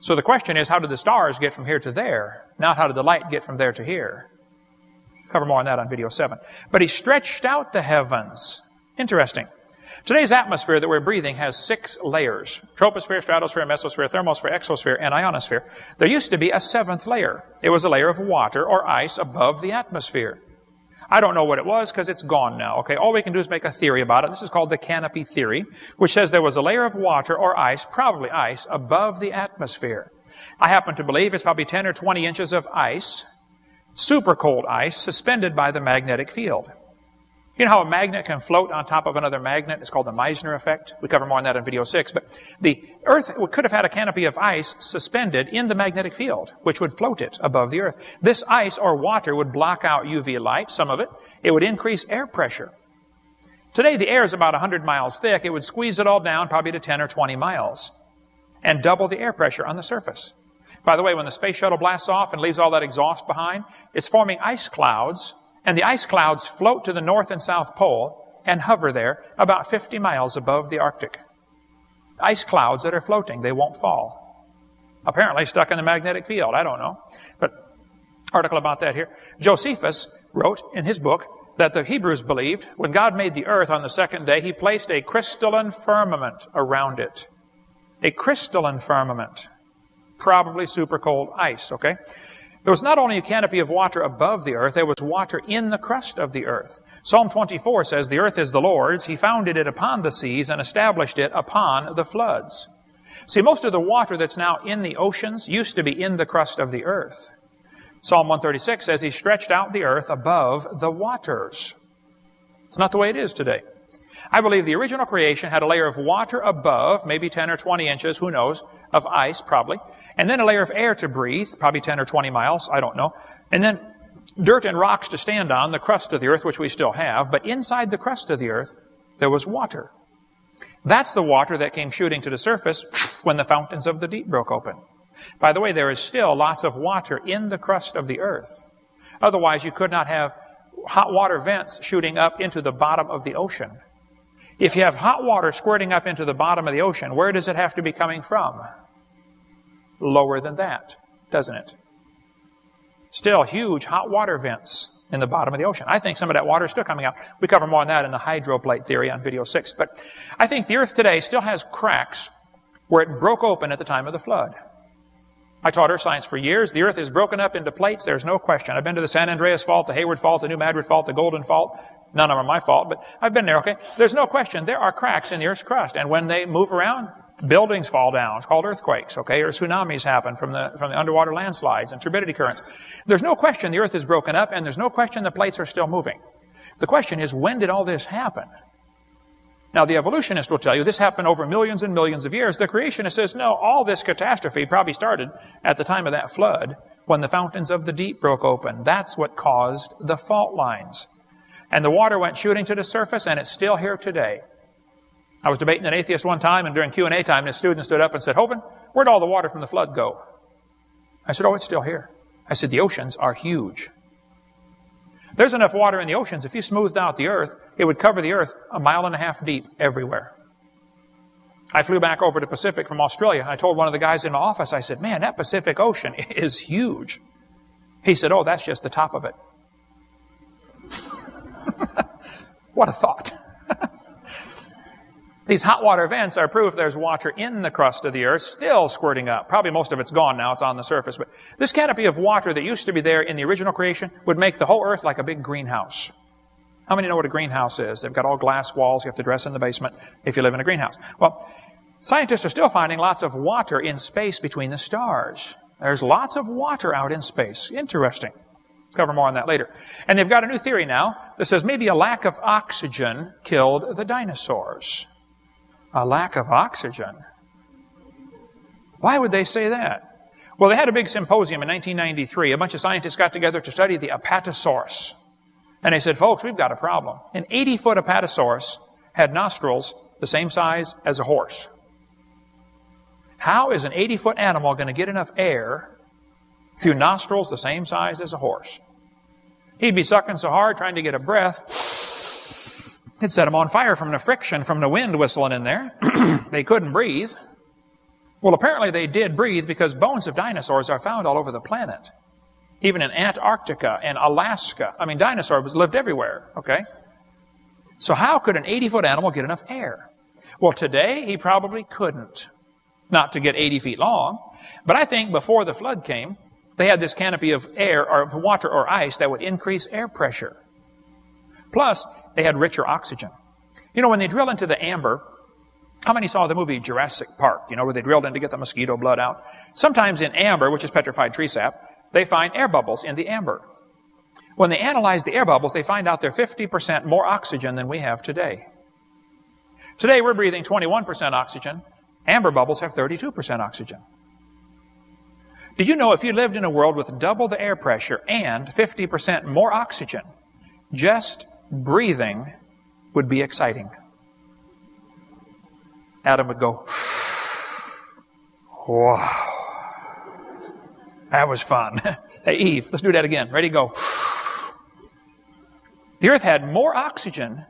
So the question is, how did the stars get from here to there? Not how did the light get from there to here? Cover more on that on video 7. But he stretched out the heavens. Interesting. Today's atmosphere that we're breathing has 6 layers. Troposphere, stratosphere, mesosphere, thermosphere, exosphere, and ionosphere. There used to be a 7th layer. It was a layer of water or ice above the atmosphere. I don't know what it was because it's gone now. Okay, all we can do is make a theory about it. This is called the canopy theory, which says there was a layer of water or ice, probably ice, above the atmosphere. I happen to believe it's probably 10 or 20 inches of ice, super cold ice, suspended by the magnetic field. You know how a magnet can float on top of another magnet? It's called the Meissner effect. We cover more on that in video 6. But the Earth could have had a canopy of ice suspended in the magnetic field, which would float it above the Earth. This ice or water would block out UV light, some of it. It would increase air pressure. Today, the air is about 100 miles thick. It would squeeze it all down probably to 10 or 20 miles and double the air pressure on the surface. By the way, when the space shuttle blasts off and leaves all that exhaust behind, it's forming ice clouds. And the ice clouds float to the North and South Pole and hover there about 50 miles above the Arctic. Ice clouds that are floating, they won't fall. Apparently stuck in the magnetic field, I don't know. But article about that here. Josephus wrote in his book that the Hebrews believed when God made the earth on the 2nd day, he placed a crystalline firmament around it. A crystalline firmament. Probably super cold ice, okay? There was not only a canopy of water above the earth, there was water in the crust of the earth. Psalm 24 says, the earth is the Lord's. He founded it upon the seas and established it upon the floods. See, most of the water that's now in the oceans used to be in the crust of the earth. Psalm 136 says he stretched out the earth above the waters. It's not the way it is today. I believe the original creation had a layer of water above, maybe 10 or 20 inches, who knows, of ice probably. And then a layer of air to breathe, probably 10 or 20 miles, I don't know. And then dirt and rocks to stand on, the crust of the earth, which we still have. But inside the crust of the earth, there was water. That's the water that came shooting to the surface when the fountains of the deep broke open. By the way, there is still lots of water in the crust of the earth. Otherwise, you could not have hot water vents shooting up into the bottom of the ocean. If you have hot water squirting up into the bottom of the ocean, where does it have to be coming from? Lower than that, doesn't it? Still huge hot water vents in the bottom of the ocean. I think some of that water is still coming out. We cover more on that in the hydroplate theory on video 6. But I think the earth today still has cracks where it broke open at the time of the flood. I taught earth science for years. The earth is broken up into plates. There's no question. I've been to the San Andreas Fault, the Hayward Fault, the New Madrid Fault, the Golden Fault. None of them are my fault, but I've been there, okay? There's no question. There are cracks in the earth's crust. And when they move around, buildings fall down. It's called earthquakes, okay? Or tsunamis happen from the underwater landslides and turbidity currents. There's no question the earth is broken up, and there's no question the plates are still moving. The question is, when did all this happen? Now, the evolutionist will tell you this happened over millions and millions of years. The creationist says, no, all this catastrophe probably started at the time of that flood when the fountains of the deep broke open. That's what caused the fault lines. And the water went shooting to the surface, and it's still here today. I was debating an atheist one time, and during Q&A time, his student stood up and said, Hovind, where'd all the water from the flood go? I said, oh, it's still here. I said, the oceans are huge. There's enough water in the oceans, if you smoothed out the earth, it would cover the earth 1.5 miles deep everywhere. I flew back over to Pacific from Australia. I told one of the guys in my office, I said, man, that Pacific Ocean is huge. He said, oh, that's just the top of it. What a thought. These hot water vents are proof there's water in the crust of the earth still squirting up. Probably most of it's gone now. It's on the surface. But this canopy of water that used to be there in the original creation would make the whole earth like a big greenhouse. How many know what a greenhouse is? They've got all glass walls. You have to dress in the basement if you live in a greenhouse. Well, scientists are still finding lots of water in space between the stars. There's lots of water out in space. Interesting. Cover more on that later. And they've got a new theory now that says maybe a lack of oxygen killed the dinosaurs. A lack of oxygen. Why would they say that? Well, they had a big symposium in 1993. A bunch of scientists got together to study the Apatosaurus. And they said, folks, we've got a problem. An 80-foot Apatosaurus had nostrils the same size as a horse. How is an 80-foot animal going to get enough air through nostrils the same size as a horse? He'd be sucking so hard trying to get a breath, it set them on fire from the friction from the wind whistling in there. They couldn't breathe. Well, apparently they did breathe because bones of dinosaurs are found all over the planet. Even in Antarctica and Alaska. I mean, dinosaurs lived everywhere, okay? So how could an 80-foot animal get enough air? Well, today he probably couldn't. Not to get 80 feet long. But I think before the flood came, they had this canopy of air or of water or ice that would increase air pressure. Plus, they had richer oxygen. You know, when they drill into the amber, how many saw the movie Jurassic Park, you know, where they drilled in to get the mosquito blood out? Sometimes in amber, which is petrified tree sap, they find air bubbles in the amber. When they analyze the air bubbles, they find out they're 50% more oxygen than we have today. Today, we're breathing 21% oxygen. Amber bubbles have 32% oxygen. Did you know if you lived in a world with double the air pressure and 50% more oxygen, just breathing would be exciting? Adam would go, wow. That was fun. Hey, Eve, let's do that again. Ready, go. The earth had more oxygen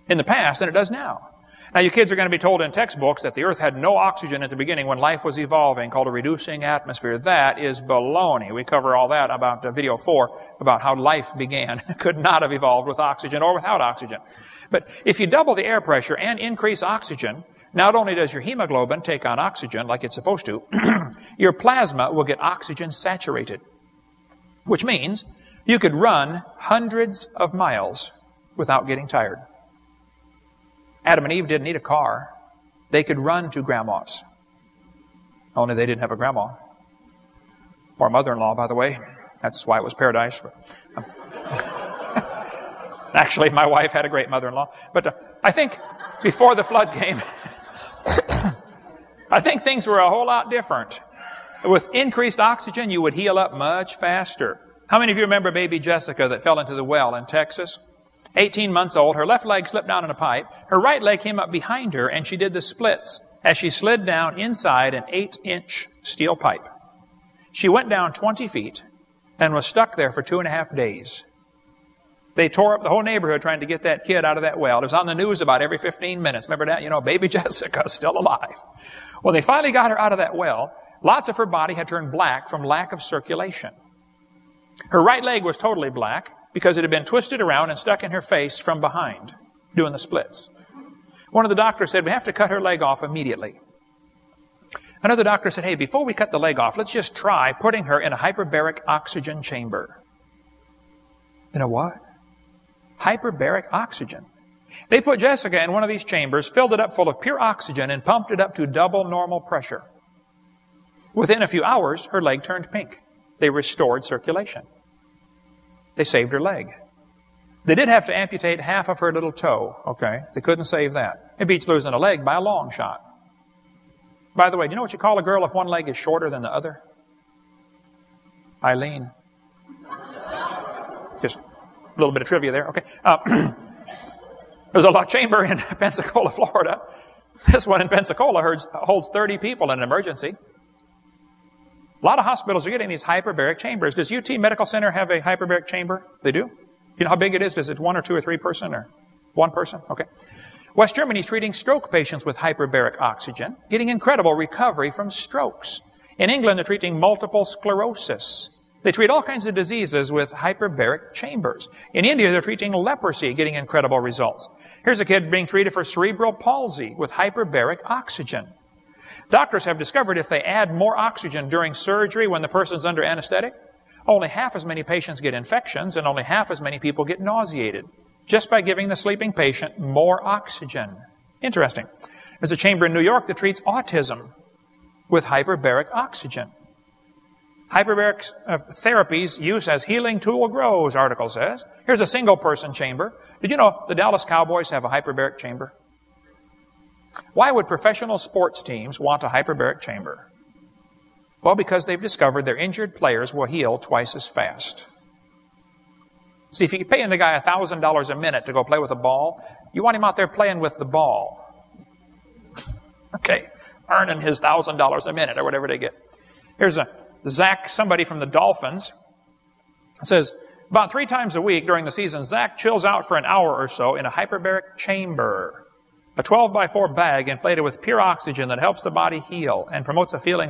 in the past than it does now. Now, you kids are going to be told in textbooks that the earth had no oxygen at the beginning when life was evolving, called a reducing atmosphere. That is baloney. We cover all that about video 4, about how life began. It could not have evolved with oxygen or without oxygen. But if you double the air pressure and increase oxygen, not only does your hemoglobin take on oxygen like it's supposed to, your plasma will get oxygen saturated, which means you could run hundreds of miles without getting tired. Adam and Eve didn't need a car. They could run to grandma's. Only they didn't have a grandma. Or a mother-in-law, by the way. That's why it was paradise. Actually, my wife had a great mother-in-law. But I think before the flood came, I think things were a whole lot different. With increased oxygen, you would heal up much faster. How many of you remember baby Jessica that fell into the well in Texas? 18 months old, her left leg slipped down in a pipe, her right leg came up behind her, and she did the splits as she slid down inside an 8-inch steel pipe. She went down 20 feet and was stuck there for 2.5 days. They tore up the whole neighborhood trying to get that kid out of that well. It was on the news about every 15 minutes. Remember that? You know, baby Jessica's still alive. When they finally got her out of that well, lots of her body had turned black from lack of circulation. Her right leg was totally black because it had been twisted around and stuck in her face from behind, doing the splits. One of the doctors said, we have to cut her leg off immediately. Another doctor said, hey, before we cut the leg off, let's just try putting her in a hyperbaric oxygen chamber. You know what? Hyperbaric oxygen. They put Jessica in one of these chambers, filled it up full of pure oxygen, and pumped it up to double normal pressure. Within a few hours, her leg turned pink. They restored circulation. They saved her leg. They did have to amputate half of her little toe, okay? They couldn't save that. It beats losing a leg by a long shot. By the way, do you know what you call a girl if one leg is shorter than the other? Eileen. Just a little bit of trivia there, okay? There's a chamber in Pensacola, Florida. This one in Pensacola holds 30 people in an emergency. A lot of hospitals are getting these hyperbaric chambers. Does UT Medical Center have a hyperbaric chamber? They do? You know how big it is? Is it 1 or 2 or 3 person or 1 person? Okay. West Germany is treating stroke patients with hyperbaric oxygen, getting incredible recovery from strokes. In England, they're treating multiple sclerosis. They treat all kinds of diseases with hyperbaric chambers. In India, they're treating leprosy, getting incredible results. Here's a kid being treated for cerebral palsy with hyperbaric oxygen. Doctors have discovered if they add more oxygen during surgery when the person's under anesthetic, only half as many patients get infections and only half as many people get nauseated, just by giving the sleeping patient more oxygen. Interesting. There's a chamber in New York that treats autism with hyperbaric oxygen. Hyperbaric therapy's use as healing tool grows, article says. Here's a single-person chamber. Did you know the Dallas Cowboys have a hyperbaric chamber? Why would professional sports teams want a hyperbaric chamber? Well, because they've discovered their injured players will heal twice as fast. See, if you're paying the guy $1,000 a minute to go play with a ball, you want him out there playing with the ball. Okay, earning his $1,000 a minute or whatever they get. Here's Zach, somebody from the Dolphins. It says, about 3 times a week during the season, Zach chills out for an hour or so in a hyperbaric chamber. A 12 by 4 bag inflated with pure oxygen that helps the body heal and promotes a feeling of